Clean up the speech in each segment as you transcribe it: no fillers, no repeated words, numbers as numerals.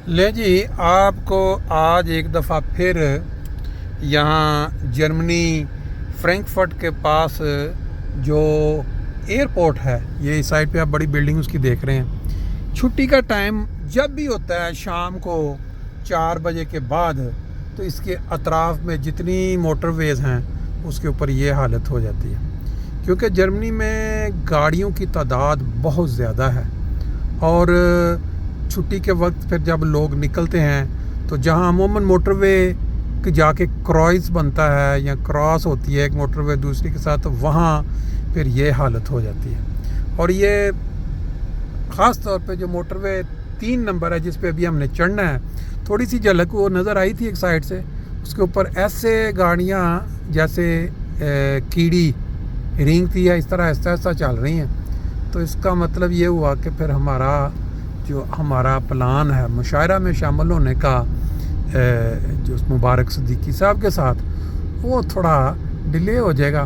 ले जी, आपको आज एक दफ़ा फिर यहाँ जर्मनी फ्रैंकफर्ट के पास जो एयरपोर्ट है, ये इस साइड पे आप बड़ी बिल्डिंग उसकी देख रहे हैं। छुट्टी का टाइम जब भी होता है शाम को 4 बजे के बाद, तो इसके अतराफ़ में जितनी मोटरवेज़ हैं उसके ऊपर ये हालत हो जाती है, क्योंकि जर्मनी में गाड़ियों की तादाद बहुत ज़्यादा है। और छुट्टी के वक्त फिर जब लोग निकलते हैं तो जहां अमूमन मोटरवे के जाके क्रॉस बनता है या क्रॉस होती है एक मोटरवे दूसरी के साथ, तो वहाँ फिर ये हालत हो जाती है। और ये ख़ास तौर पे जो मोटरवे 3 नंबर है जिस पे अभी हमने चढ़ना है, थोड़ी सी झलक वो नज़र आई थी एक साइड से, उसके ऊपर ऐसे गाड़ियाँ जैसे कीड़ी रेंगती है इस तरह आहिस्ता आहिस्ता चल रही हैं। तो इसका मतलब ये हुआ कि फिर हमारा प्लान है मुशायरा में शामिल होने का, जो मुबारक सिद्दीकी साहब के साथ, वो थोड़ा डिले हो जाएगा,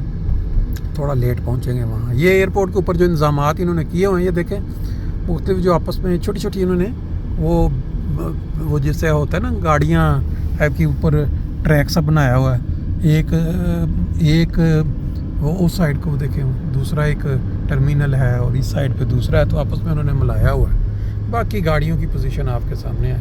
थोड़ा लेट पहुंचेंगे वहाँ। ये एयरपोर्ट के ऊपर जो इंतज़ामात इन्होंने किए हुए हैं, ये देखें, मुख्तलिफ जो आपस में छोटी छोटी इन्होंने वो जैसे होता है ना गाड़ियाँ टाइप के ऊपर ट्रैक सा बनाया हुआ है। एक वो उस साइड को देखें, दूसरा एक टर्मिनल है और इस साइड पे दूसरा है, तो आपस में उन्होंने मिलाया हुआ है। बाकी गाड़ियों की पोजीशन आपके सामने है।